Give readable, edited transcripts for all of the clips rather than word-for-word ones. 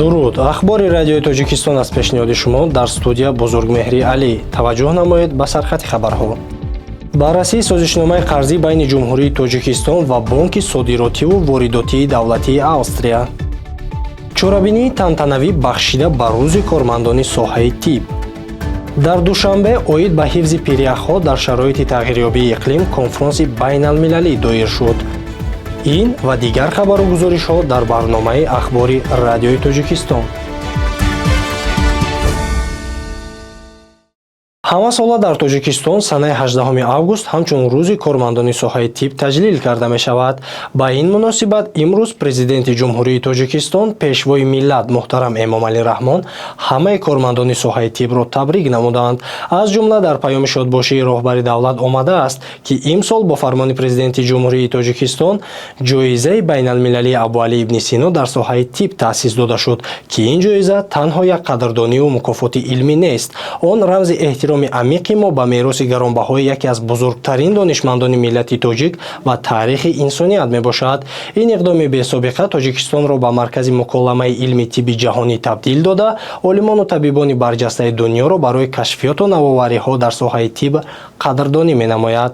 дуруд. ахбори радиои тоҷикистон аз пешниҳоди шумо дар студия Бузургмеҳри Алӣ. таваҷҷӯҳ намоед ба сархати хабарҳо. баррасии созишномаи қарзӣ байни ҷумҳурии тоҷикистон ва бонки содиротиву воридотии давлатии Австрия. чорабинии тантанавӣ бахшида ба рӯзи кормандони соҳаи тиб. дар душанбе оид ба ҳифзи пиряхҳо дар шароити тағйирёбии иқлим конфронси байналмилалӣ доир шуд. ин ва дигар хабару гузоришҳо дар барномаи ахбори радиои тоҷикистон. ҳамасола дар тоҷикистон санаи 18 август ҳамчун рӯзи кормандони соҳаи тиб таҷлил карда мешавад. ба ин муносибат имрӯз президенти ҷумҳурии тоҷикистон пешвои миллат муҳтарам Эмомалӣ Раҳмон ҳамаи кормандони соҳаи тибро табрик намуданд. аз ҷумла дар паёми шодбошии роҳбари давлат омадааст ки имсол бо фармони президенти ҷумҳурии тоҷикистон ҷоизаи байналмилалии Абуалӣ ибни Сино дар соҳаи тиб таъсис дода шуд ки ин ҷоиза танҳо як қадрдониву мукофоти илмӣ нест, он рамзи эҳтироми амиқи мо ба мероси гаронбаҳои яке аз бузургтарин донишмандони миллати тоҷик ва таърихи инсоният мебошад. ин иқдоми бесобиқа тоҷикистонро ба маркази муколамаи илми тибби ҷаҳонӣ табдил дода, олимону табибони барҷастаи дунёро барои кашфиёту навовариҳо дар соҳаи тиб қадрдонӣ менамояд.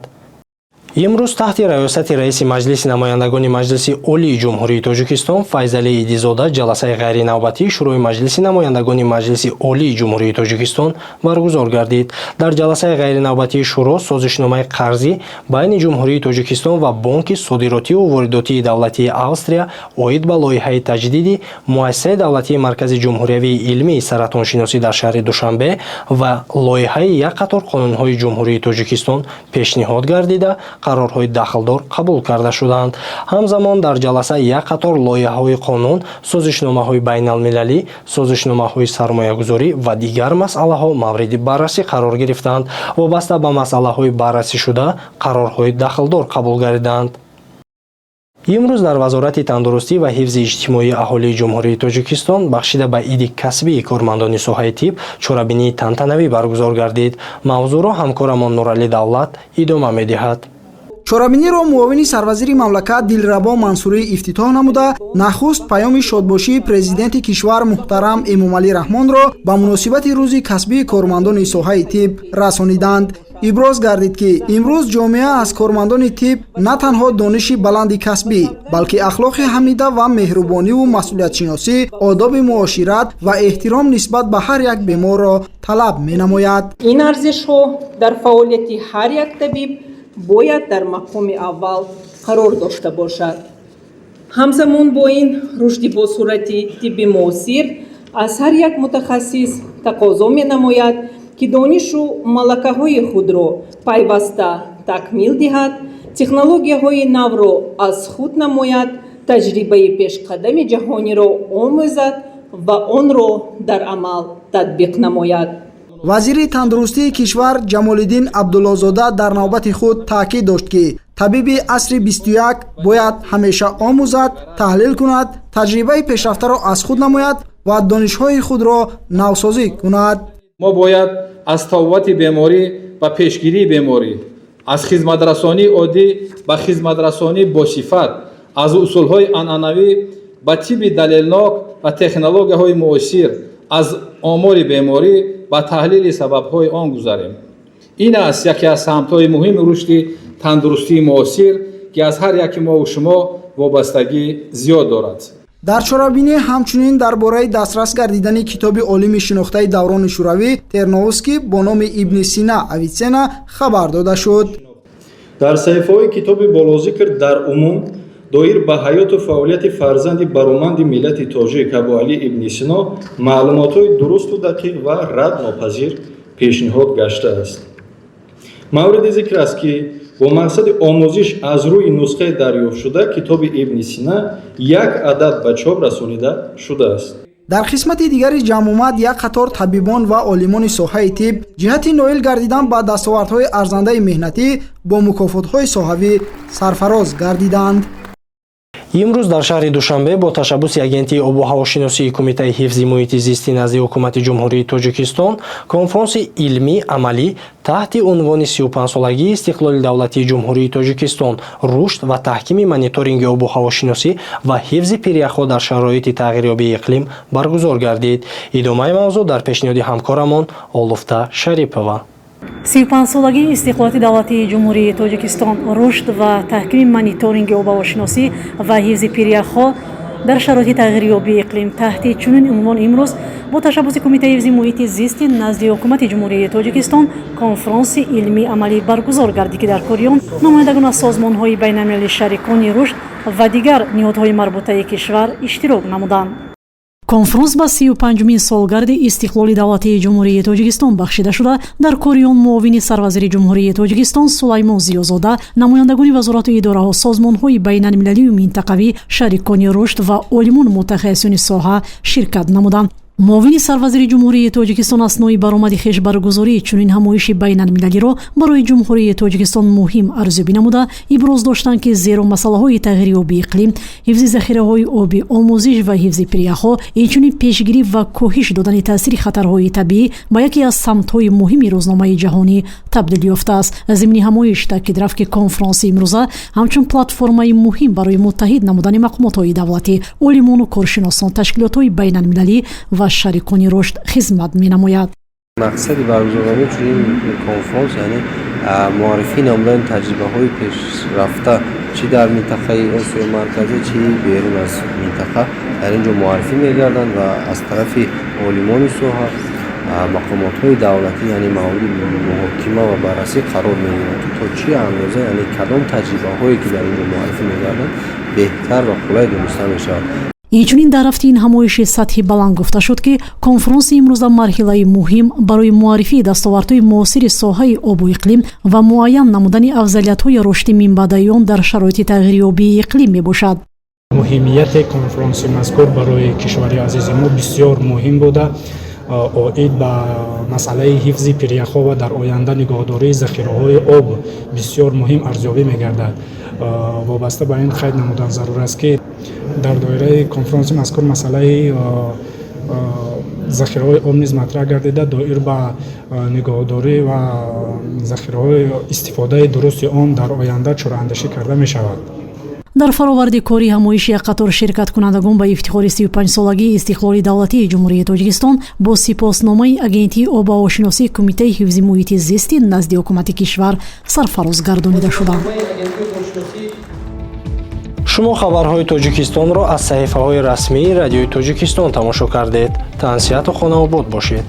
имрӯз таҳти раёсати раиси маҷлиси намояндагони маҷлиси олии ҷумҳурии тоҷикистон Файзалӣ Идизода ҷаласаи ғайринавбатии шӯрои маҷлиси намояндагони маҷлиси олии ҷумҳурии тоҷикистон баргузор гардид. дар ҷаласаи ғайринавбатии шӯро созишномаи қарзӣ байни ҷумҳурии тоҷикистон ва бонки содиротиву воридотии давлатии Австрия оид ба лоиҳаи таҷдиди муассисаи давлатии маркази ҷумҳуриявии илмии саратоншиносӣ дар шаҳри Душанбе ва лоиҳаи як қатор қонунҳои ҷумҳурии тоҷикистон пешниҳод гардида қарорҳои дахлдор қабул карда шуданд. ҳамзамон дар ҷаласа як қатор лоиҳаҳои қонун, созишномаҳои байналмилалӣ, созишномаҳои сармоягузорӣ ва дигар масъалаҳо мавриди баррасӣ қарор гирифтанд. вобаста ба масъалаҳои баррасишуда қарорҳои дахлдор қабул гардиданд. имрӯз дар вазорати тандурустӣ ва ҳифзи иҷтимоии аҳолии ҷумҳурии тоҷикистон бахшида ба иди касбии кормандони соҳаи тиб чорабинии тантанавӣ баргузор гардид. мавзӯъро ҳамкорамон Нуралӣ Давлат идома медиҳад. чорабиниро муовини сарвазири мамлакат Дилрабо Мансурӣ ифтитоҳ намуда, нахуст паёми шодбошии президенти кишвар муҳтарам Эмомалӣ Раҳмонро ба муносибати рӯзи касбии кормандони соҳаи тиб расониданд. иброз гардид ки имрӯз ҷомеа аз кормандони тиб на танҳо дониши баланди касбӣ, балки ахлоқи ҳамида ва меҳрубониву масъулиятшиносӣ, одоби муошират ва эҳтиром нисбат ба ҳар як беморро талаб менамояд. ин арзишҳо дар фаъолияти ҳар як табиб бояд дар мақоми аввал қарор дошта бошад. ҳамзамон бо ин рушди босурати тибби муосир аз ҳар як мутахассис тақозо менамояд ки донишу малакаҳои худро пайваста такмил диҳад, технологияҳои навро аз худ намояд, таҷрибаи пешқадами ҷаҳониро омӯзад ва онро дар амал татбиқ намояд. вазири тандурустии кишвар Ҷамолиддин Абдуллозода дар навбати худ таъкид дошт ки табиби асри 21 бояд ҳамеша омӯзад, таҳлил кунад, таҷрибаи пешрафтаро аз худ намояд ва донишҳои худро навсозӣ кунад. мо бояд аз таввати беморӣ ба пешгирии беморӣ, аз хизматрасонии оддӣ ба хизматрасонии босифат, аз усулҳои анъанавӣ ба тибби далелнок ва технологияҳои муосир, аз омори беморӣ ба таҳлили сабабҳои он гузарем. ин аст яке аз самтҳои муҳими рушди тандурустии муосир ки аз ҳар яки мову шумо вобастагӣ зиёд дорад. дар чорабинӣ ҳамчунин дар бораи дастрас гардидани китоби олими шинохтаи даврони шӯравӣ Терновский бо номи Ибни Сина Авитсена хабар дода шуд. дар саҳифаҳои китоби болозикр дар умум доир ба ҳаёту фаъолияти фарзанди бароманди миллати тоҷик Абуалӣ ибни Сино маълумотҳои дурусту дақиқ ва раднопазир пешниҳод гаштааст. мавриди зикр аст ки бо мақсади омӯзиш аз рӯи нусхаи дарёфтшуда китоби Ибни Сина як адад ба чоп расонида шудааст. дар қисмати дигари ҷамъомад як қатор табибон ва олимони соҳаи тиб ҷиҳати ноил гардидан ба дастовардҳои арзандаи меҳнатӣ бо мукофотҳои соҳавӣ сарфароз гардиданд. имрӯз дар шаҳри душанбе бо ташаббуси агентии обу ҳавошиносии кумитаи ҳифзи муҳити зисти назди ҳукумати ҷумҳурии тоҷикистон конфронси илмӣ амалӣ таҳти унвони 35-солагии истиқлоли давлатии ҷумҳурии тоҷикистон рушд ва таҳкими мониторинги обу ҳавошиносӣ ва ҳифзи пиряхҳо дар шароити тағйирёбии иқлим баргузор гардид. идомаи мавзӯъ дар пешниҳоди ҳамкорамон Олуфта Шарипова. 35-солагии истиқлолати давлатии ҷумҳурии тоҷикистон рушд ва таҳкими мониторинги обуҳавошиносӣ ва ҳифзи пиряхҳо дар шароити тағйирёбии иқлим таҳти чунин унвон имрӯз бо ташаббуси кумитаи ҳифзи муҳити зисти назди ҳукумати ҷумҳурии тоҷикистон конфронси илмӣ амалӣ баргузор гардид ки дар кори он намояндагон аз созмонҳои байналмилалии шарикони рушд ва дигар ниҳодҳои марбутаи кишвар иштирок намуданд. конфронс ба 35-умин солгарди истиқлоли давлатии ҷумҳурии тоҷикистон бахшида шуда дар кори он муовини сарвазири ҷумҳурии тоҷикистон Сулаймон Зиёзода, намояндагони вазорату идораҳо, созмонҳои байналмилалию минтақавӣ, шарикони рушд ва олимон мутахассисони соҳа ширкат намуданд. муовини сарвазири ҷумҳурии тоҷикистон аснои баромади хеш баргузории чунин ҳамоиши байналмилалиро барои ҷумҳурии тоҷикистон муҳим арзёбӣ намуда иброз доштанд ки зеро масъалаҳои тағйирёбии иқлим, ҳифзи захираҳои оби, омӯзиш ва ҳифзи пиряхҳо, инчунин пешгирӣ ва коҳиш додани таъсири хатарҳои табиӣ ба яке аз самтҳои муҳими рӯзномаи ҷаҳонӣ табдил ёфтааст. зимни ҳамоиш таъкид рафт ки конфронси имрӯза ҳамчун платформаи муҳим барои муттаҳид намудани мақомотҳои давлатӣ, олимону коршиносон, ташкилотҳои байналмилалӣ ва шарикони рушд хизмат менамояд. мақсади баргузории чунин конфронс яъне муаррифӣ намудани таҷрибаҳои пешрафта чӣ дар минтақаи осиёи марказӣ, чӣ берун аз минтақа дар ин ҷо муаррифӣ мегарданд ва аз тарафи олимони соҳа мақомотҳои давлатӣ яъне мавриди муҳокима ва баррасӣ қарор мегиранд то чӣ андоза яъне кадом таҷрибаҳое ки дар ин ҷо муаррифӣ мегарданд беҳтар ва қулай дониста мешавад. инчунин дар рафти ин ҳамоиши сатҳи баланд гуфта шуд ки конфронси имрӯза марҳилаи муҳим барои муаррифии дастовардҳои муосири соҳаи обу иқлим ва муайян намудани афзалиятҳои рушди минбаъдаи он дар шароити тағйирёбии иқлим мебошад. муҳимияти конфронси мазкур барои кишвари азизи мо бисёр муҳим буда оид ба масъалаи ҳифзи пиряхҳо ва дар оянда нигоҳдории захираҳои об бисёр муҳим арзёбӣ мегардад. вобаста ба ин қайд намудан зарур аст ки дар доираи конфронси мазкур масъалаи захираҳои об низ матраҳ гардида доир ба нигоҳдорӣ ва захираҳои истифодаи дурусти он дар оянда чораандешӣ карда мешавад. дар фароварди кори ҳамоиши як қатор ширкаткунандагон ба ифтихори 35-солагии истиқлоли давлатии ҷумҳурии тоҷикистон бо сипосномаи агентии обу ҳавошиносии кумитаи ҳифзи муҳити зисти назди ҳукумати кишвар сарфароз гардонида шуданд. шумо хабарҳои тоҷикистонро аз саҳифаҳои расмии радиои тоҷикистон тамошо кардед. таансияту хонавобод бошед.